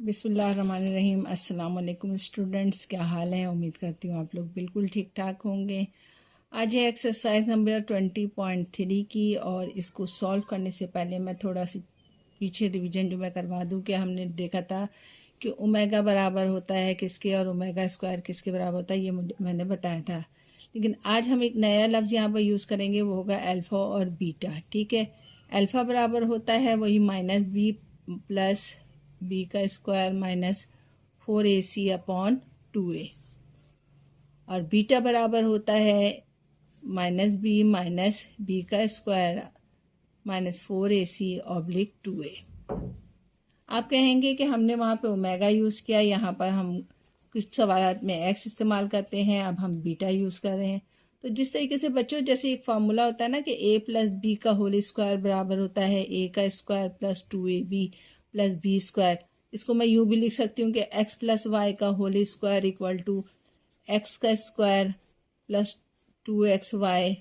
बिस्मिल्लाहिर्रहमानिर्रहीम। अस्सलाम वालेकुम स्टूडेंट्स, क्या हाल है? उम्मीद करती हूँ आप लोग बिल्कुल ठीक ठाक होंगे। आज है एक्सरसाइज नंबर 20.3 की, और इसको सॉल्व करने से पहले मैं थोड़ा सी पीछे रिवीजन जो मैं करवा दूँ कि हमने देखा था कि ओमेगा बराबर होता है किसके और ओमेगा स्क्वायर किसके बराबर होता है, ये मैंने बताया था। लेकिन आज हम एक नया लफ्ज़ यहाँ पर यूज़ करेंगे, वो होगा अल्फ़ा और बीटा। ठीक है, अल्फ़ा बराबर होता है वही माइनस बी प्लस बी का square minus 4ac upon 2a, और बीटा बराबर होता है माइनस बी का square minus 4ac oblique 2a। आप कहेंगे कि हमने वहाँ पे ओमेगा यूज़ किया, यहाँ पर हम कुछ सवालात में एक्स इस्तेमाल करते हैं, अब हम बीटा यूज़ कर रहे हैं। तो जिस तरीके से बच्चों, जैसे एक फार्मूला होता है ना कि a प्लस बी का होल स्क्वायर बराबर होता है a का square plus 2ab plus B square. इसको मैं यूँ भी लिख सकती हूँ कि x प्लस वाई का whole square equal to X का square plus 2xy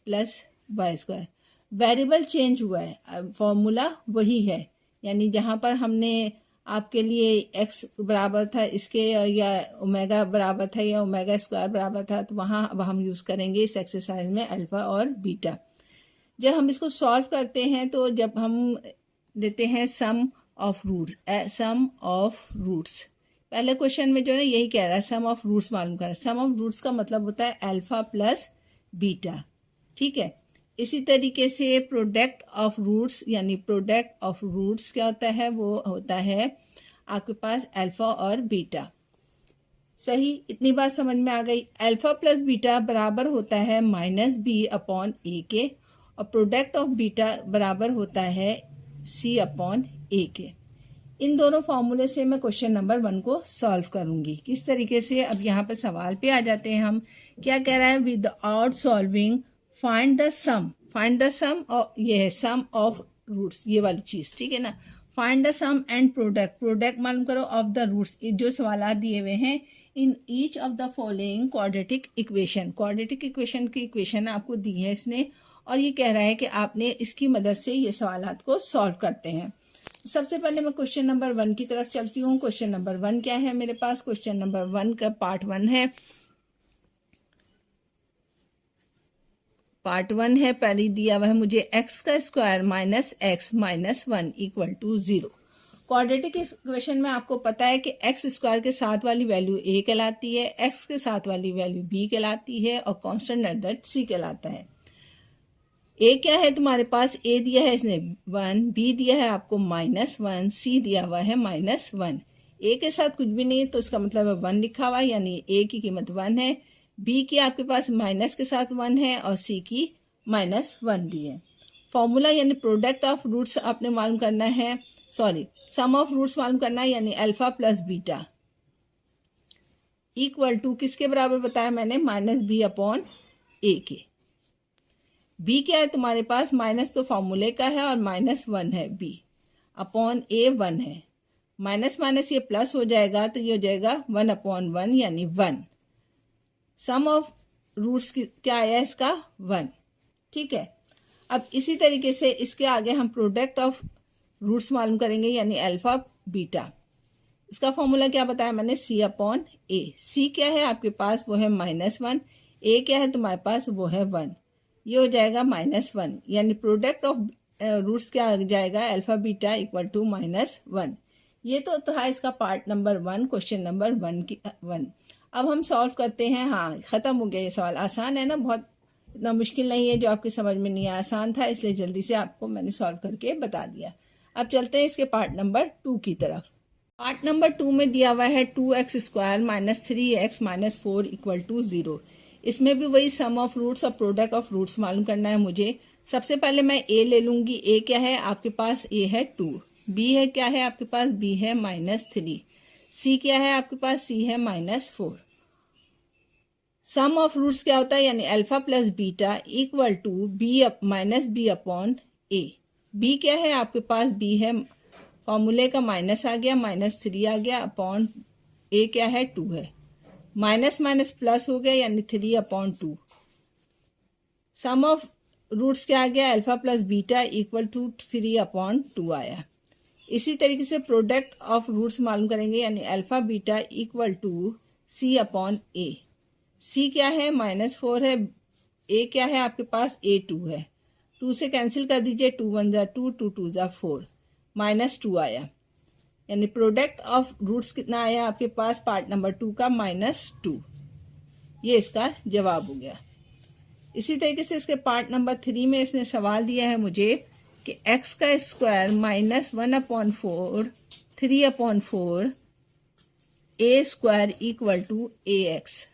plus Y square. Variable change हुआ है, फॉर्मूला वही है, यानी जहाँ पर हमने आपके लिए x बराबर था इसके, या ओमेगा बराबर था या ओमेगा स्क्वायर बराबर था, तो वहाँ अब हम यूज़ करेंगे इस एक्सरसाइज में अल्फ़ा और बीटा। जब हम इसको सॉल्व करते हैं तो जब हम देते हैं सम ऑफ रूट्स, पहले क्वेश्चन में जो है यही कह रहा है सम ऑफ रूट्स मालूम कर। सम ऑफ रूट्स का मतलब होता है अल्फ़ा प्लस बीटा। ठीक है, इसी तरीके से प्रोडक्ट ऑफ रूट्स, यानी प्रोडक्ट ऑफ रूट्स क्या होता है, वो होता है आपके पास अल्फ़ा और बीटा। सही, इतनी बात समझ में आ गई। अल्फ़ा प्लस बीटा बराबर होता है माइनस बी अपॉन ए के, और प्रोडक्ट ऑफ बीटा बराबर होता है सी अपॉन ए के। इन दोनों फार्मूले से मैं क्वेश्चन नंबर 1 को सॉल्व करूंगी। किस तरीके से, अब यहाँ पर सवाल पे आ जाते हैं हम। क्या कह रहा है, without solving find the sum. Find the sum, और ये है सम ऑफ रूट्स, ये वाली चीज़। ठीक है ना, find the sum and product मालूम करो ऑफ द रूट्स। जो सवाल दिए हुए हैं in each of the following quadratic equation. Quadratic equation की इक्वेशन आपको दी है इसने, और ये कह रहा है कि आपने इसकी मदद से ये सवालात को सॉल्व करते हैं। सबसे पहले मैं क्वेश्चन नंबर 1 की तरफ चलती हूँ। क्वेश्चन नंबर 1 क्या है मेरे पास? क्वेश्चन नंबर 1 का पार्ट 1 है। पार्ट 1 है, पहले दिया हुआ है मुझे एक्स का square minus x minus 1 equal to 0। Quadratic equation में आपको पता है कि एक्स स्क्वायर के साथ वाली वैल्यू a कहलाती है, एक्स के साथ वाली वैल्यू b कहलाती है, और कांस्टेंट एट दैट c कहलाता है। ए क्या है तुम्हारे पास? ए दिया है इसने 1, बी दिया है आपको -1, सी दिया हुआ है -1। ए के साथ कुछ भी नहीं तो इसका मतलब है 1 लिखा हुआ है, यानी ए की कीमत 1 है। बी की आपके पास माइनस के साथ 1 है, और सी की -1 दी है। फॉर्मूला यानी प्रोडक्ट ऑफ रूट्स आपने मालूम करना है, सम ऑफ रूट्स मालूम करना है, यानी alpha plus beta equal to किसके बराबर बताया मैंने? माइनस बी अपॉन ए के। बी क्या है तुम्हारे पास? माइनस तो फॉर्मूले का है, और -1 है बी अपॉन ए 1 है। माइनस माइनस ये प्लस हो जाएगा, तो ये हो जाएगा 1 अपॉन 1 यानी 1। सम ऑफ रूट्स क्या आया इसका? 1। ठीक है, अब इसी तरीके से इसके आगे हम प्रोडक्ट ऑफ रूट्स मालूम करेंगे, यानी अल्फा बीटा। इसका फॉर्मूला क्या बताया मैंने? सी अपॉन ए। सी क्या है आपके पास? वो है -1। ए क्या है तुम्हारे पास? वो है 1। ये हो जाएगा -1, यानी प्रोडक्ट ऑफ रूट्स क्या आ जाएगा? Alpha beta equal to -1। ये तो था इसका पार्ट नंबर 1, क्वेश्चन नंबर 1। अब हम सॉल्व करते हैं। हाँ, ख़त्म हो गया ये सवाल। आसान है ना, बहुत इतना मुश्किल नहीं है जो आपके समझ में नहीं आया, आसान था, इसलिए जल्दी से आपको मैंने सॉल्व करके बता दिया। अब चलते हैं इसके पार्ट नंबर 2 की तरफ। पार्ट नंबर 2 में दिया हुआ है 2x square minus 3x minus 4 equal to 0। इसमें भी वही सम ऑफ रूट्स और प्रोडक्ट ऑफ रूट्स मालूम करना है मुझे। सबसे पहले मैं a ले लूँगी। a क्या है आपके पास? a है 2। b है क्या है आपके पास? b है -3। c क्या है आपके पास? c है -4। सम ऑफ रूट्स क्या होता है? यानी alpha plus beta equal to b minus B upon a। b क्या है आपके पास? b है फॉर्मूले का माइनस आ गया, -3 आ गया, अपॉन a क्या है? 2 है। माइनस माइनस प्लस हो गया, यानी 3 अपॉन 2। सम ऑफ रूट्स क्या आ गया, alpha plus beta equal to 3/2 आया। इसी तरीके से प्रोडक्ट ऑफ रूट्स मालूम करेंगे, यानी alpha beta equal to C/A। C क्या है, -4 है, A क्या है आपके पास, A2 है। 2 से कैंसिल कर दीजिए, 2 1 ज़ा 2, 2 2 ज़ा 4, -2 आया। यानी प्रोडक्ट ऑफ रूट्स कितना आया आपके पास, पार्ट नंबर 2 का -2। ये इसका जवाब हो गया। इसी तरीके से इसके पार्ट नंबर 3 में इसने सवाल दिया है मुझे कि x का square -1/4 3/4 a square equal to ax।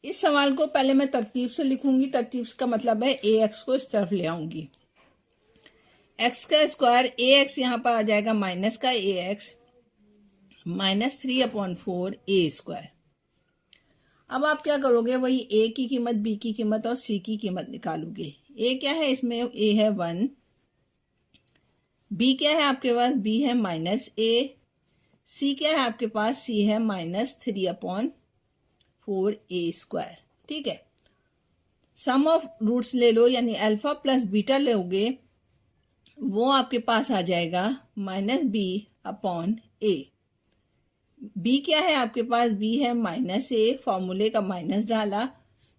इस सवाल को पहले मैं तरतीब से लिखूंगी। तरतीब का मतलब है ax को इस तरफ ले आऊंगी। x का स्क्वायर ax यहाँ पर आ जाएगा माइनस का ax -3/4 a स्क्वायर। अब आप क्या करोगे, वही a की कीमत, b की कीमत और c की कीमत निकालोगे। a क्या है, इसमें a है 1, b क्या है आपके पास, b है -a, c क्या है आपके पास, c है -3/4 a स्क्वायर। ठीक है, सम ऑफ रूट्स ले लो, यानी अल्फा प्लस बीटा लोगे, वो आपके पास आ जाएगा -b/a। b क्या है आपके पास, b है -a, फॉर्मूले का माइनस डाला,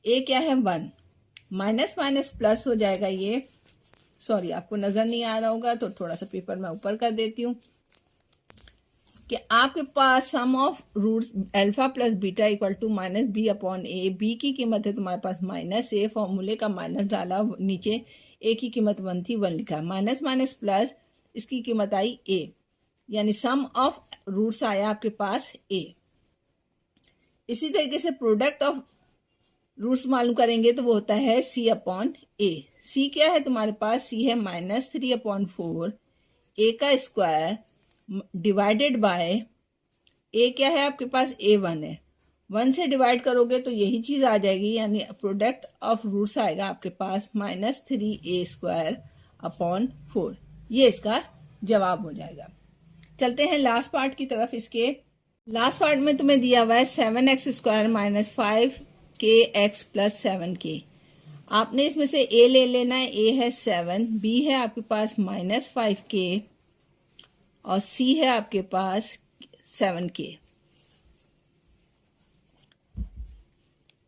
a क्या है 1, माइनस माइनस प्लस हो जाएगा। ये सॉरी आपको नज़र नहीं आ रहा होगा तो थोड़ा सा पेपर मैं ऊपर कर देती हूँ कि आपके पास sum of roots alpha plus beta equal to -b/a। b की कीमत है तुम्हारे पास -a, फॉर्मूले का माइनस डाला, नीचे a की कीमत 1 थी, 1 लिखा, माइनस माइनस प्लस, इसकी कीमत आई a, यानी सम ऑफ रूट्स आया आपके पास a। इसी तरीके से प्रोडक्ट ऑफ रूट्स मालूम करेंगे तो वो होता है C/A। C क्या है तुम्हारे पास, C है -3/4 a का स्क्वायर डिवाइडेड बाय a क्या है आपके पास, A1 है, 1 से डिवाइड करोगे तो यही चीज़ आ जाएगी, यानी प्रोडक्ट ऑफ रूट्स आएगा आपके पास -3a²/4। ये इसका जवाब हो जाएगा। चलते हैं लास्ट पार्ट की तरफ। इसके लास्ट पार्ट में तुम्हें दिया हुआ है 7x² - 5kx + 7k। आपने इसमें से a ले लेना है, a है 7, b है आपके पास -5k और c है आपके पास 7k।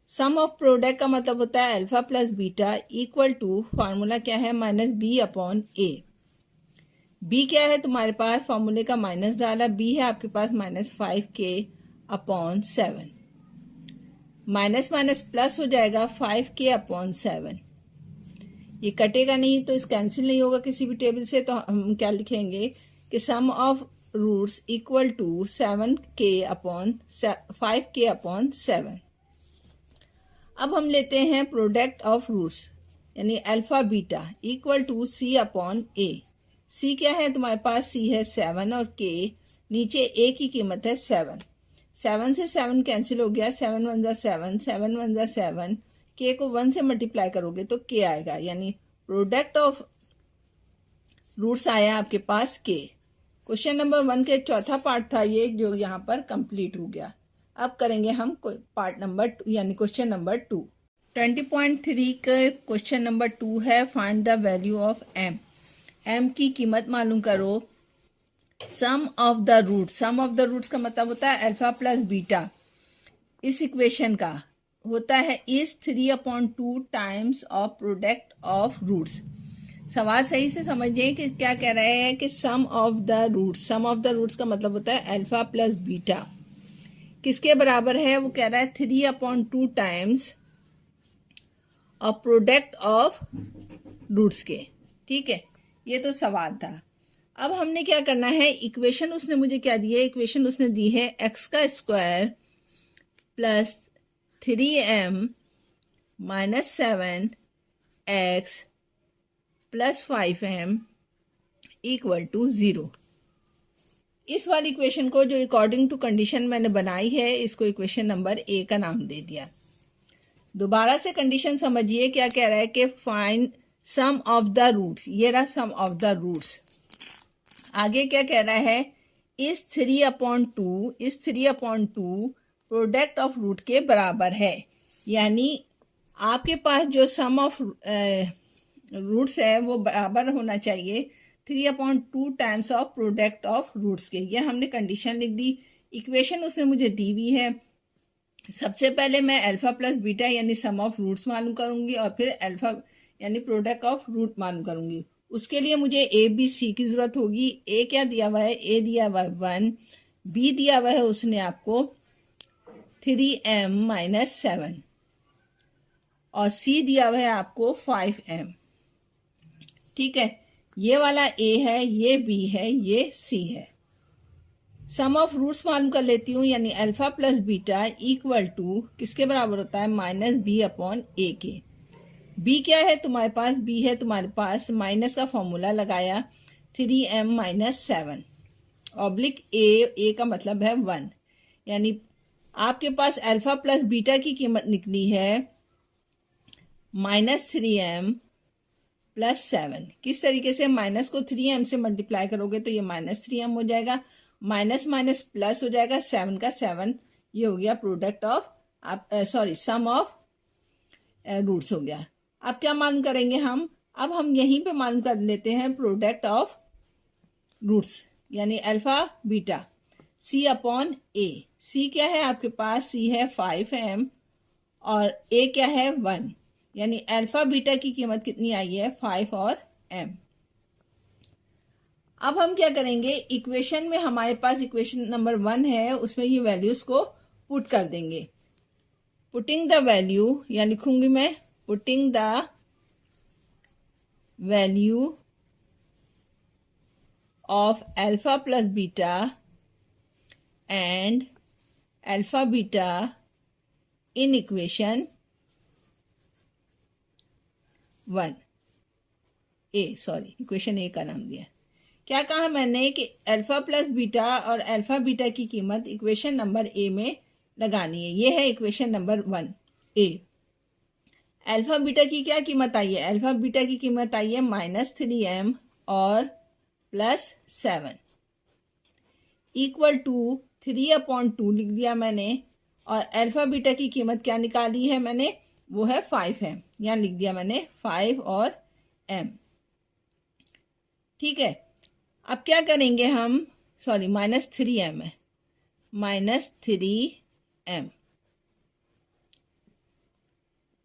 सम ऑफ प्रोडक्ट का मतलब होता है alpha plus beta equal to, formula क्या है, -b/a। b क्या है तुम्हारे पास, फॉर्मूले का माइनस डाला, b है आपके पास -5k/7, माइनस माइनस प्लस हो जाएगा 5k/7। ये कटेगा नहीं तो इस कैंसिल नहीं होगा किसी भी टेबल से, तो हम क्या लिखेंगे कि sum of roots equal to 5k/7। अब हम लेते हैं प्रोडक्ट ऑफ रूट्स, यानी alpha beta equal to C/A। C क्या है तुम्हारे पास, C है 7 और k, नीचे a की कीमत है 7, 7 से 7 कैंसिल हो गया, 7 1 ज़ा 7, 7 1 ज़ा 7, k को 1 से मल्टीप्लाई करोगे तो k आएगा, यानी प्रोडक्ट ऑफ रूट्स आया आपके पास k। क्वेश्चन नंबर 1 के चौथा पार्ट था ये, जो यहाँ पर कंप्लीट हो गया। अब करेंगे हम पार्ट नंबर 2, यानी क्वेश्चन नंबर 2। 20.3 के क्वेश्चन नंबर 2 है, find the value of m। m की कीमत मालूम करो। Sum of the roots, sum of the roots का मतलब होता है अल्फा प्लस बीटा। इस इक्वेशन का होता है इस 3/2 times of product of roots. सवाल सही से समझिए कि क्या कह रहे हैं कि sum of the roots, sum of the roots का मतलब होता है अल्फा प्लस बीटा किसके बराबर है, वो कह रहा है 3/2 times of product of roots के। ठीक है, ये तो सवाल था। अब हमने क्या करना है, इक्वेशन उसने मुझे क्या दी है, इक्वेशन उसने दी है x का square plus 3m - 7x plus 5m equal to 0। इस वाली इक्वेशन को जो अकॉर्डिंग टू कंडीशन मैंने बनाई है, इसको इक्वेशन नंबर ए का नाम दे दिया। दोबारा से कंडीशन समझिए, क्या कह रहा है कि find sum of the roots. ये रहा सम ऑफ द रूट्स। आगे क्या कह रहा है, इस 3/2 प्रोडक्ट ऑफ रूट के बराबर है, यानी आपके पास जो सम ऑफ रूट्स है वो बराबर होना चाहिए 3/2 times of product of roots के। ये हमने कंडीशन लिख दी। इक्वेशन उसने मुझे दी हुई है। सबसे पहले मैं अल्फा प्लस बीटा यानी सम ऑफ रूट्स मालूम करूंगी और फिर अल्फा यानी प्रोडक्ट ऑफ रूट मालूम करूंगी। उसके लिए मुझे ए बी सी की ज़रूरत होगी। ए क्या दिया हुआ है? ए दिया हुआ है 1, बी दिया हुआ है उसने आपको 3m-7 और सी दिया हुआ है आपको 5m। ठीक है, ये वाला ए है, ये बी है, ये सी है। सम ऑफ रूट्स मालूम कर लेती हूँ, यानी alpha plus beta equal to किसके बराबर होता है? -b/a के। b क्या है तुम्हारे पास? b है तुम्हारे पास, माइनस का फॉर्मूला लगाया 3m-7 ऑब्लिक a का मतलब है 1, यानी आपके पास अल्फा प्लस बीटा की कीमत निकली है -3m+7। किस तरीके से? माइनस को 3m से मल्टीप्लाई करोगे तो ये -3m हो जाएगा, माइनस माइनस प्लस हो जाएगा, 7 का 7, ये हो गया product of sum of roots हो गया। अब क्या मालूम करेंगे हम? अब हम यहीं पे मालूम कर लेते हैं प्रोडक्ट ऑफ रूट्स, यानी अल्फा बीटा c/a। c क्या है आपके पास? c है 5m और a क्या है 1, यानी अल्फा बीटा की कीमत कितनी आई है? 5 और m। अब हम क्या करेंगे? इक्वेशन में हमारे पास इक्वेशन नंबर 1 है, उसमें ये वैल्यूज को पुट कर देंगे। पुटिंग द वैल्यू, या लिखूंगी मैं putting the value of alpha plus beta and alpha beta in equation 1 equation A का नाम दिया। क्या कहा मैंने कि अल्फा प्लस बीटा और अल्फा बीटा की कीमत इक्वेशन नंबर ए में लगानी है। ये है इक्वेशन नंबर 1 ए। अल्फा बीटा की क्या कीमत आई है? अल्फा बीटा की कीमत आई है -3m और +7 इक्वल टू 3/2 लिख दिया मैंने। और अल्फा बीटा की कीमत क्या निकाली है मैंने? वो है 5m, यहाँ लिख दिया मैंने 5 और m। ठीक है, अब क्या करेंगे हम? -3m है, -3m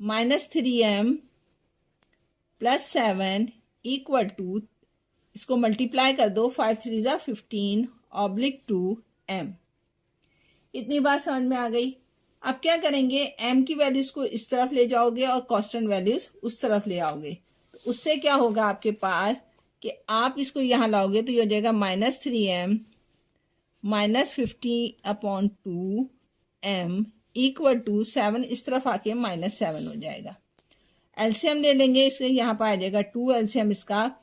-3m+7 इक्वल टू, इसको मल्टीप्लाई कर दो, 5 3 ज़ा 15 ऑब्लिक 2m। इतनी बात समझ में आ गई। अब क्या करेंगे? m की वैल्यूज को इस तरफ ले जाओगे और कांस्टेंट वैल्यूज उस तरफ ले आओगे, तो उससे क्या होगा आपके पास कि आप इसको यहाँ लाओगे तो ये हो जाएगा -3m -50/2m इक्वल टू 7, इस तरफ आके -7 हो जाएगा। एलसीएम ले लेंगे इसके, यहाँ पर आ जाएगा 2 एलसीएम इसका।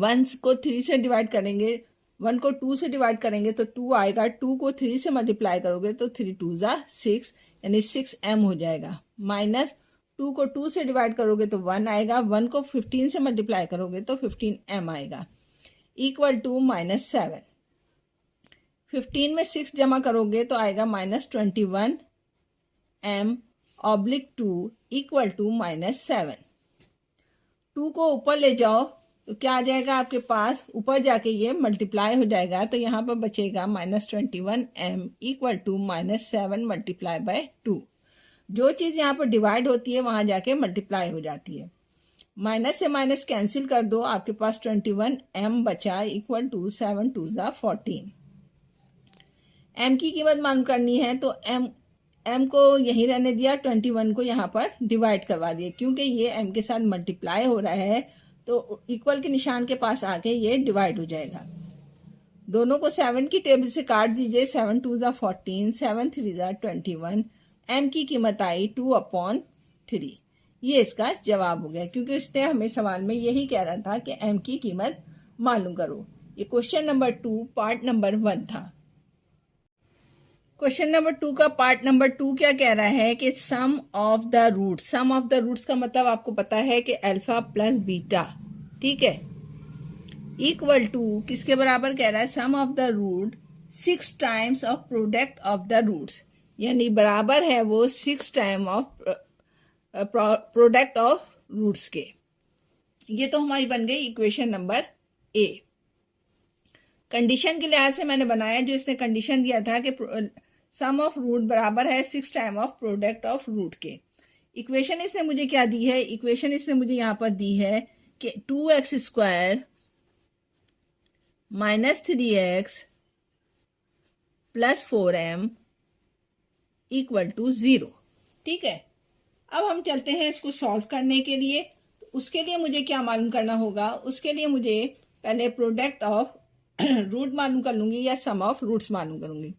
1 को 3 से डिवाइड करेंगे, 1 को 2 से डिवाइड करेंगे तो 2 आएगा, 2 को 3 से मल्टीप्लाई करोगे तो 3 2 ज़ा 6, यानी 6m हो जाएगा। माइनस 2 को 2 से डिवाइड करोगे तो 1 आएगा, 1 को 15 से मल्टीप्लाई करोगे तो 15m आएगा, इक्वल टू -7। 15 में 6 जमा करोगे तो आएगा -21m ऑब्लिक 2 इक्वल टू -7। 2 को ऊपर ले जाओ तो क्या आ जाएगा आपके पास? ऊपर जाके ये मल्टीप्लाई हो जाएगा, तो यहाँ पर बचेगा -21m equal to -7 multiply by 2। जो चीज़ यहाँ पर डिवाइड होती है वहाँ जाके मल्टीप्लाई हो जाती है। माइनस से माइनस कैंसिल कर दो, आपके पास 21m बचा इक्वल टू 7 2 ज़ा 14। m की कीमत मालूम करनी है तो m को यहीं रहने दिया, 21 को यहाँ पर डिवाइड करवा दिया, क्योंकि ये m के साथ मल्टीप्लाई हो रहा है तो इक्वल के निशान के पास आके ये डिवाइड हो जाएगा। दोनों को 7 की टेबल से काट दीजिए, 7 2 ज़ा 14, 7 3 ज़ा 21। m की कीमत आई 2/3। ये इसका जवाब हो गया, क्योंकि इसने हमें सवाल में यही कह रहा था कि m की कीमत मालूम करो। ये क्वेश्चन नंबर 2 पार्ट नंबर 1 था। क्वेश्चन नंबर 2 का पार्ट नंबर 2 क्या कह रहा है कि sum of the root. Sum of the roots का मतलब आपको पता है कि अल्फा प्लस बीटा, ठीक है, इक्वल टू किसके बराबर कह रहा है? Sum of the root 6 times of product of the roots, यानी बराबर है वो 6 time of product of roots के। ये तो हमारी बन गई इक्वेशन नंबर ए। कंडीशन के लिहाज से मैंने बनाया, जो इसने कंडीशन दिया था कि सम ऑफ रूट बराबर है 6 time of product of root के। इक्वेशन इसने मुझे क्या दी है, इक्वेशन इसने मुझे यहाँ पर दी है कि 2x square minus 3x plus 4m equal to 0। ठीक है, अब हम चलते हैं इसको सॉल्व करने के लिए। तो उसके लिए मुझे क्या मालूम करना होगा, उसके लिए मुझे पहले प्रोडक्ट ऑफ रूट मालूम कर लूँगी या सम ऑफ रूट्स मालूम करूँगी।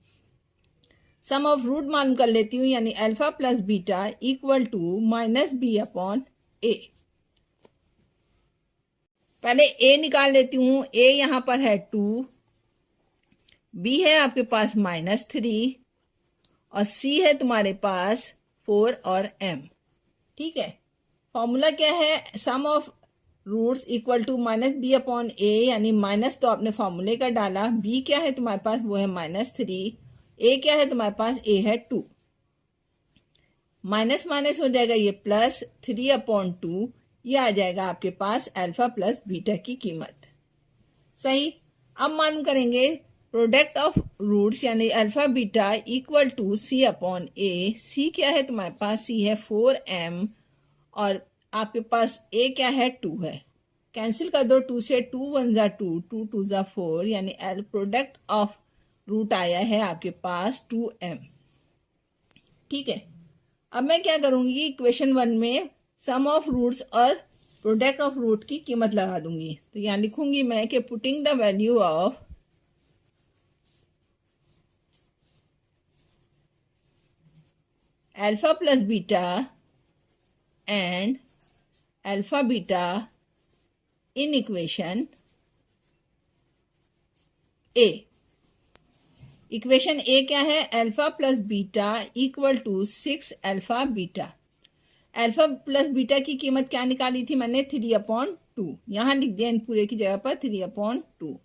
सम ऑफ रूट मालूम कर लेती हूँ, यानी alpha plus beta equal to minus B upon A. पहले ए निकाल लेती हूँ। ए यहाँ पर है 2, बी है आपके पास -3 और सी है तुम्हारे पास 4 और m। ठीक है, फॉर्मूला क्या है, sum of roots equal to minus B upon A, यानी माइनस तो आपने फॉर्मूले का डाला, बी क्या है तुम्हारे पास वो है -3, ए क्या है तुम्हारे पास ए है 2, माइनस माइनस हो जाएगा ये प्लस 3/2, ये आ जाएगा आपके पास अल्फा प्लस बीटा की कीमत। सही, अब मालूम करेंगे प्रोडक्ट ऑफ रूट्स यानी alpha beta equal to C upon A. C क्या है तुम्हारे पास, सी है 4m और आपके पास ए क्या है 2 है। कैंसिल कर दो, 2 से 2 1 जा 2, 2 2 जा 4, यानी प्रोडक्ट ऑफ रूट आया है आपके पास 2m। ठीक है, अब मैं क्या करूँगी, इक्वेशन 1 में सम ऑफ रूट्स और प्रोडक्ट ऑफ रूट की कीमत लगा दूंगी। तो यहाँ लिखूंगी मैं कि putting the value of alpha plus beta and alpha beta in equation A. Equation ए क्या है, alpha plus beta equal to 6 alpha beta. Alpha plus beta की कीमत क्या निकाली थी मैंने, 3/2। यहाँ लिख दिया इन पूरे की जगह पर 3/2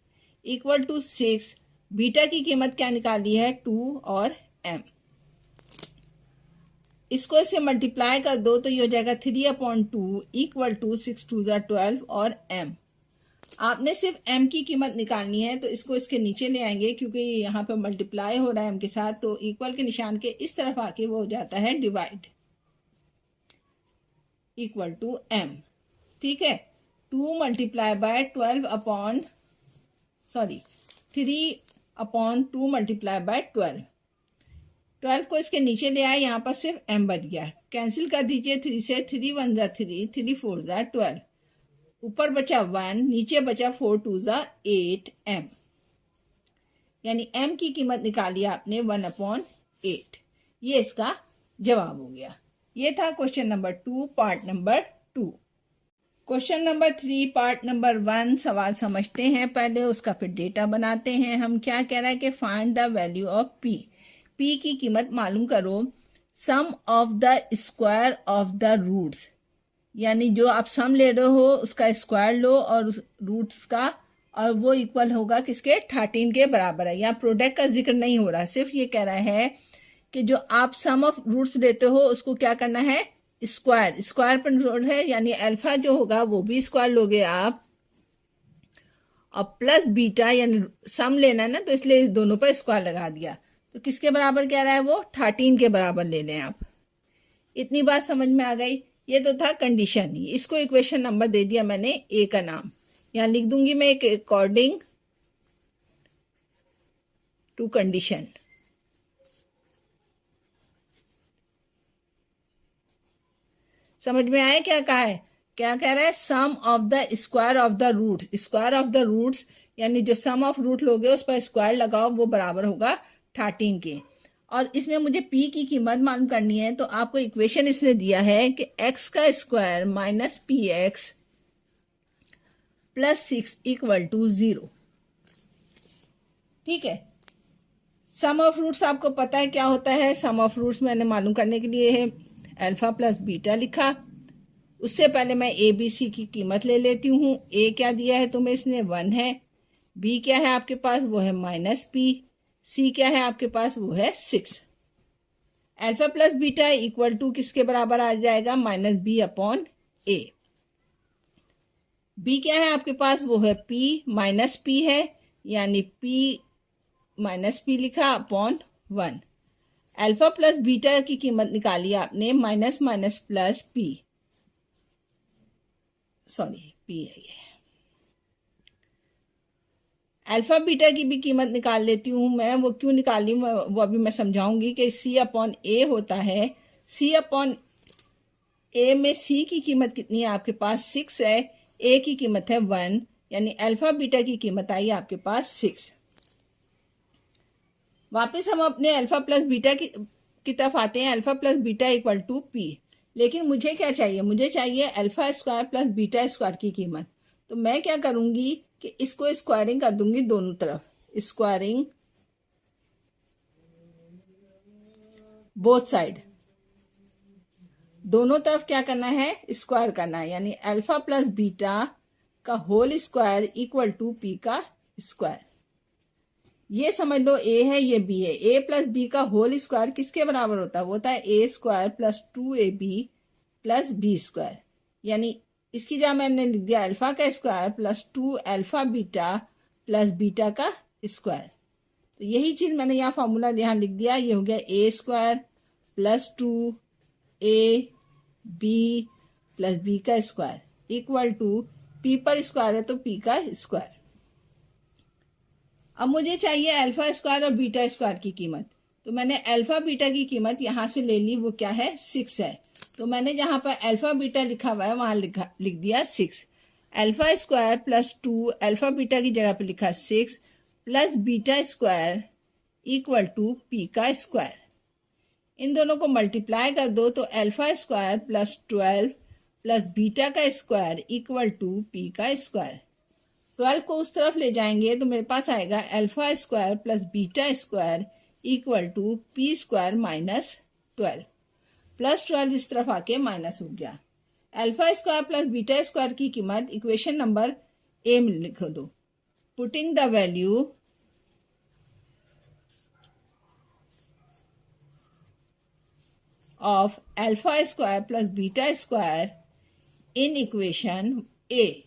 इक्वल टू 6। बीटा की कीमत क्या निकाली है, 2 और m। इसको इससे मल्टीप्लाई कर दो तो ये हो जाएगा 3/2 इक्वल टू 6 2 जा 12 और m। आपने सिर्फ m की कीमत निकालनी है, तो इसको इसके नीचे ले आएंगे क्योंकि यहाँ पे मल्टीप्लाई हो रहा है m के साथ, तो इक्वल के निशान के इस तरफ आके वो हो जाता है डिवाइड इक्वल टू m। ठीक है, 2 मल्टीप्लाई बाय 3/2 मल्टीप्लाई बाय 12 को इसके नीचे ले आए, यहाँ पर सिर्फ m बच गया। कैंसिल कर दीजिए, 3 से 3 1 जा 3, 3 4 जा 12, ऊपर बचा 1, नीचे बचा 4 2 जा 8m, यानी m की कीमत निकाली आपने 1/8। ये इसका जवाब हो गया। ये था question number 2 part number 2। Question number 3 part number 1 सवाल समझते हैं पहले, उसका फिर डेटा बनाते हैं हम। क्या कह रहा है कि find the value of p। p की कीमत मालूम करो sum of the square of the roots, यानी जो आप सम ले रहे हो उसका स्क्वायर लो और उस रूट्स का, और वो इक्वल होगा किसके, 13 के बराबर है। यहाँ प्रोडक्ट का जिक्र नहीं हो रहा, सिर्फ ये कह रहा है कि जो आप सम ऑफ रूट्स लेते हो उसको क्या करना है, स्क्वायर। स्क्वायर पर रोड है, यानी अल्फा जो होगा वो भी स्क्वायर लोगे आप, और प्लस बीटा यानी सम लेना है ना, तो इसलिए दोनों पर स्क्वायर लगा दिया। तो किसके बराबर कह रहा है वो, 13 के बराबर ले लें आप। इतनी बात समझ में आ गई। ये तो था कंडीशन ही, इसको इक्वेशन नंबर दे दिया मैंने ए का नाम। यहाँ लिख दूंगी मैं एक अकॉर्डिंग टू कंडीशन। समझ में आया क्या कहा है, क्या कह रहा है, sum of the square of the root. Square of the roots यानी जो सम ऑफ रूट लोगे उस पर स्क्वायर लगाओ, वो बराबर होगा 13 के। और इसमें मुझे p की कीमत मालूम करनी है, तो आपको इक्वेशन इसने दिया है कि x का square minus px plus 6 equal to 0। ठीक है, सम ऑफ रूट्स आपको पता है क्या होता है। सम ऑफ रूट्स मैंने मालूम करने के लिए है अल्फा प्लस बीटा लिखा। उससे पहले मैं ए बी सी की कीमत ले लेती हूँ। ए क्या दिया है तुम्हें, इसने 1 है। बी क्या है आपके पास, वो है -p। सी क्या है आपके पास, वो है 6। Alpha plus beta equal to किसके बराबर आ जाएगा, minus B upon A. B क्या है आपके पास, वो है पी माइनस पी है, यानी पी माइनस पी लिखा अपॉन 1। अल्फा प्लस बीटा की कीमत निकाली आपने, minus minus plus P, sorry P है ये। अल्फा बीटा की भी कीमत निकाल लेती हूँ मैं, वो क्यों निकाली वो अभी मैं समझाऊंगी कि सी अपॉन ए होता है। सी अपॉन ए में सी की कीमत कितनी है आपके पास, 6 है, ए की कीमत है 1, यानी अल्फा बीटा की कीमत आई आपके पास 6। वापस हम अपने अल्फा प्लस बीटा की तरफ आते हैं। Alpha plus beta equal to P, लेकिन मुझे क्या चाहिए, मुझे चाहिए alpha square plus beta square की कीमत। तो मैं क्या करूंगी कि इसको स्क्वायरिंग कर दूंगी दोनों तरफ, स्क्वायरिंग बोथ साइड, दोनों तरफ क्या करना है, स्क्वायर करना है, यानी अल्फा प्लस बीटा का whole square equal to P का स्क्वायर। ये समझ लो ए है, ये बी है। ए प्लस बी का होल स्क्वायर किसके बराबर होता है, वो होता है a square plus 2ab plus B square, यानी इसकी जगह मैंने लिख दिया अल्फा का square plus 2 alpha beta plus beta का स्क्वायर। तो यही चीज़ मैंने यहाँ फार्मूला यहाँ लिख दिया, ये हो गया a square plus 2 b plus B का स्क्वायर इक्वल टू पी पर स्क्वायर है तो पी का स्क्वायर। अब मुझे चाहिए अल्फा स्क्वायर और बीटा स्क्वायर की कीमत। तो मैंने अल्फा बीटा की कीमत यहाँ से ले ली, वो क्या है 6 है। तो मैंने जहाँ पर अल्फा बीटा लिखा हुआ है वहाँ लिख दिया 6। Alpha square plus 2 alpha beta की जगह पे लिखा 6 plus beta square equal to P का स्क्वायर। इन दोनों को मल्टीप्लाई कर दो तो alpha square plus 12 plus beta का स्क्वायर इक्वल टू पी का स्क्वायर। 12 को उस तरफ ले जाएंगे तो मेरे पास आएगा alpha square plus beta square equal to p square minus 12, plus 12 इस तरफ आके माइनस हो गया। Alpha square plus beta square की कीमत इक्वेशन नंबर ए में लिख दो। Putting the value of alpha square plus beta square in equation a.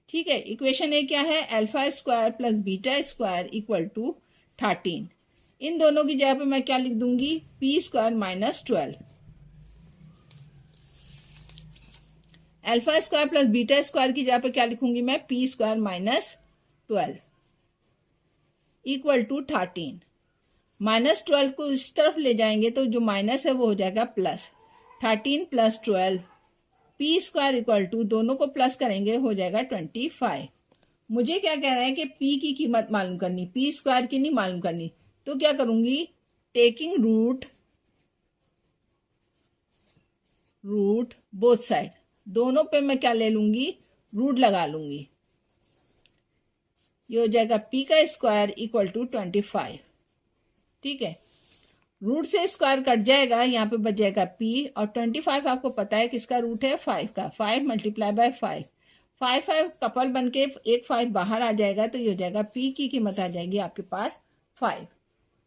ठीक है, इक्वेशन ए क्या है, alpha square plus beta square equal to 13। इन दोनों की जगह पे मैं क्या लिख दूंगी, P square minus 12। Alpha square plus beta square की जगह पे क्या लिखूंगी मैं, P square minus 12 equal to 13। Minus 12 को इस तरफ ले जाएंगे तो जो माइनस है वो हो जाएगा plus, 13 plus 12 P square equal to, दोनों को प्लस करेंगे हो जाएगा 25। मुझे क्या कह रहा है कि पी की कीमत मालूम करनी, पी स्क्वायर की नहीं मालूम करनी। तो क्या करूंगी, टेकिंग रूट बोथ साइड, दोनों पे मैं क्या ले लूंगी, रूट लगा लूंगी। ये हो जाएगा पी का स्क्वायर इक्वल टू 25। ठीक है, रूट से स्क्वायर कट जाएगा, यहाँ पे बच जाएगा पी, और 25 आपको पता है किसका रूट है, 5 का। 5 मल्टीप्लाई बाय 5, 5 कपल बन के एक 5 बाहर आ जाएगा, तो ये हो जाएगा पी की कीमत आ जाएगी आपके पास 5।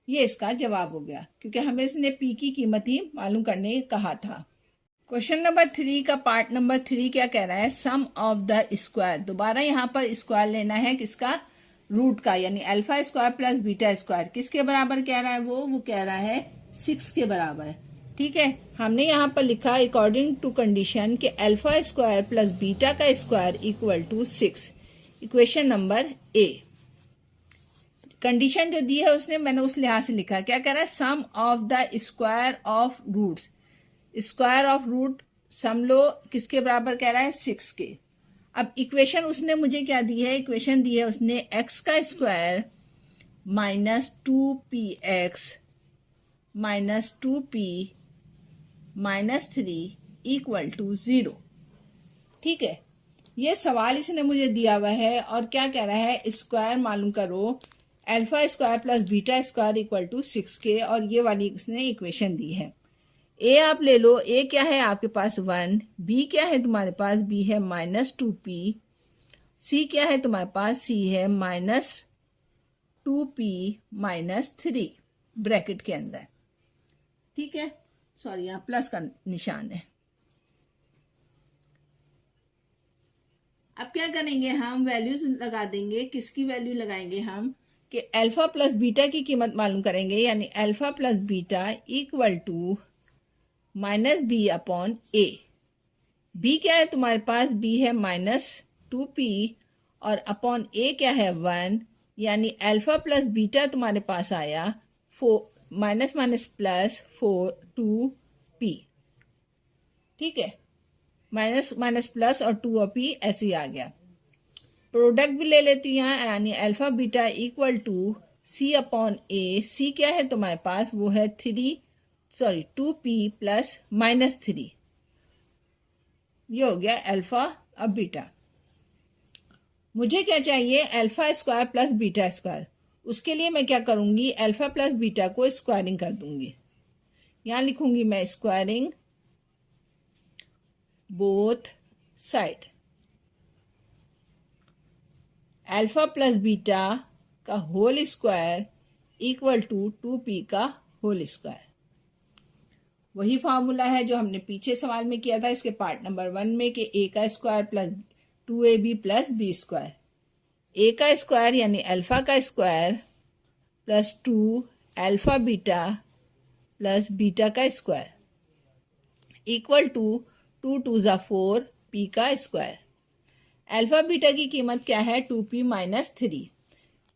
ये इसका जवाब हो गया, क्योंकि हमें इसने पी की कीमत ही मालूम करने कहा था। क्वेश्चन नंबर 3 का पार्ट नंबर 3 क्या कह रहा है, सम ऑफ द स्क्वायर। दोबारा यहाँ पर स्क्वायर लेना है किसका, रूट का, यानी alpha square plus beta square किसके बराबर कह रहा है, वो कह रहा है 6 के बराबर। ठीक है, हमने यहाँ पर लिखा अकॉर्डिंग टू कंडीशन कि अल्फा स्क्वायर प्लस बीटा का square equal to 6, equation number A. Condition जो दी है उसने, मैंने उस लिहाज से लिखा। क्या कह रहा है, sum of the square of roots, square of root sum लो किसके बराबर कह रहा है, 6 के। अब इक्वेशन उसने मुझे क्या दी है, इक्वेशन दी है उसने एक्स का square minus 2px minus 2p minus 3 equal to 0। ठीक है, ये सवाल इसने मुझे दिया हुआ है और क्या कह रहा है, स्क्वायर मालूम करो alpha square plus beta square equal to 6 के, और ये वाली उसने इक्वेशन दी है। ए आप ले लो, ए क्या है आपके पास 1, बी क्या है तुम्हारे पास, बी है माइनस 2p, सी क्या है तुम्हारे पास, सी है माइनस 2p माइनस 3 ब्रैकेट के अंदर। ठीक है, सॉरी यहाँ प्लस का निशान है। अब क्या करेंगे, हम वैल्यूज लगा देंगे। किसकी वैल्यू लगाएंगे हम कि अल्फा प्लस बीटा की कीमत मालूम करेंगे, यानी alpha plus beta equal to minus B upon A. B क्या है तुम्हारे पास, बी है -2p और अपॉन ए क्या है 1, यानी अल्फा प्लस बीटा तुम्हारे पास आया माइनस माइनस प्लस 2p। ठीक है, माइनस माइनस प्लस और 2p ऐसे ही आ गया। प्रोडक्ट भी ले लेती हूँ यहाँ, यानी alpha beta equal to c upon A. c क्या है तुम्हारे पास, वो है 2p प्लस -3। ये हो गया अल्फा और बीटा। मुझे क्या चाहिए, alpha square plus beta square. उसके लिए मैं क्या करूँगी, अल्फा प्लस बीटा को स्क्वायरिंग कर दूंगी। यहाँ लिखूंगी मैं squaring both side. Alpha plus beta का whole square equal to 2p का होल स्क्वायर। वही फार्मूला है जो हमने पीछे सवाल में किया था, इसके पार्ट नंबर 1 में, कि a का square plus 2ab plus b square. a का स्क्वायर यानी अल्फा का square plus 2 alpha beta plus beta का स्क्वायर इक्वल टू 2 2 ज़ा 4 p का स्क्वायर। अल्फा बीटा की कीमत क्या है, 2p माइनस 3।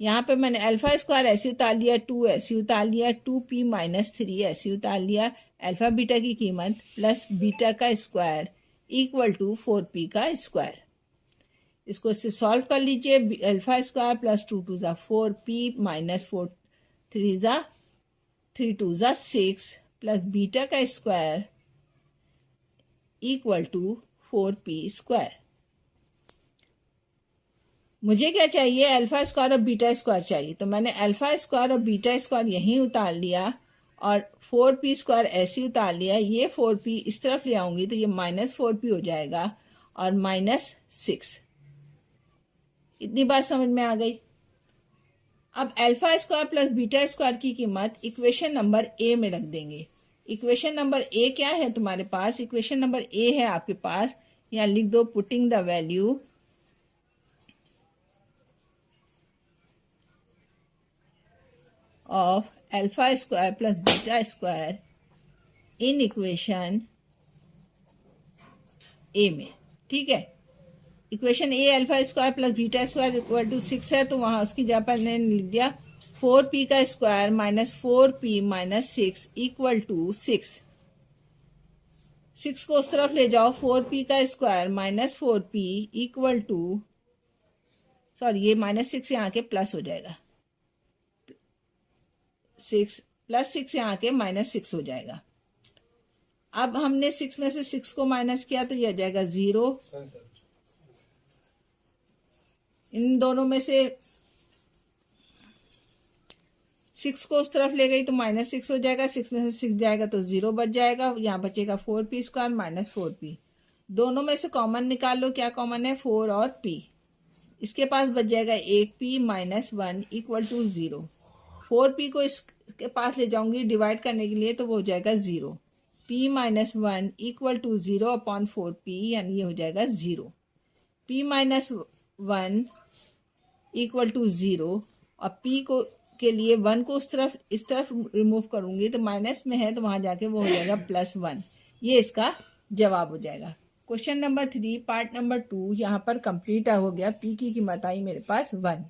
यहाँ पे मैंने अल्फा स्क्वायर ऐसे उतार लिया, 2 ऐसे उतार लिया, 2p माइनस 3 ऐसे उतार लिया। अल्फा बीटा की कीमत प्लस बीटा का स्क्वायर इक्वल टू 4p का स्क्वायर। इसको इससे सॉल्व कर लीजिए। अल्फा स्क्वायर प्लस 2 2 ज़ा 4p माइनस 4 3 ज़ा 3 2 ज़ा 6 प्लस बीटा का square equal to 4p square. मुझे क्या चाहिए, अल्फा स्क्वायर और बीटा स्क्वायर चाहिए। तो मैंने अल्फा स्क्वायर और बीटा स्क्वायर यहीं उतार लिया और 4p स्क्वायर ऐसे उतार लिया। ये 4p इस तरफ ले आऊंगी तो ये -4p हो जाएगा और -6। इतनी बात समझ में आ गई। अब alpha square plus beta square की कीमत इक्वेशन नंबर ए में रख देंगे। इक्वेशन नंबर ए क्या है तुम्हारे पास, इक्वेशन नंबर ए है आपके पास, यहाँ लिख दो, putting the value of alpha square plus beta square in equation A में। ठीक है, equation A alpha square plus beta square equal to 6 है, तो वहाँ उसकी जगह पर मैंने लिख दिया 4p का square minus 4p minus 6 equal to 6। 6 को उस तरफ ले जाओ, 4p का square minus 4p equal to, sorry ये -6 यहाँ के प्लस हो जाएगा, 6 प्लस 6 यहाँ के -6 हो जाएगा। अब हमने 6 में से 6 को माइनस किया तो यह आ जाएगा 0। इन दोनों में से 6 को उस तरफ ले गई तो -6 हो जाएगा, 6 में से 6 जाएगा तो 0 बच जाएगा। यहाँ बचेगा 4p स्क्वायर माइनस 4p। दोनों में से कॉमन निकाल लो, क्या कॉमन है, 4 और p। इसके पास बच जाएगा 1p minus 1 equal to 0। 4p को इसके पास ले जाऊंगी डिवाइड करने के लिए तो वो हो जाएगा 0। p minus 1 equal to 0 upon 4p, यानी ये हो जाएगा 0। p माइनस 1 इक्वल टू 0 और p को के लिए 1 को इस तरफ रिमूव करूंगी तो माइनस में है तो वहां जाके वो हो जाएगा +1। ये इसका जवाब हो जाएगा। क्वेश्चन नंबर 3 पार्ट नंबर 2 यहाँ पर कंप्लीट हो गया। p की कीमत आई मेरे पास 1।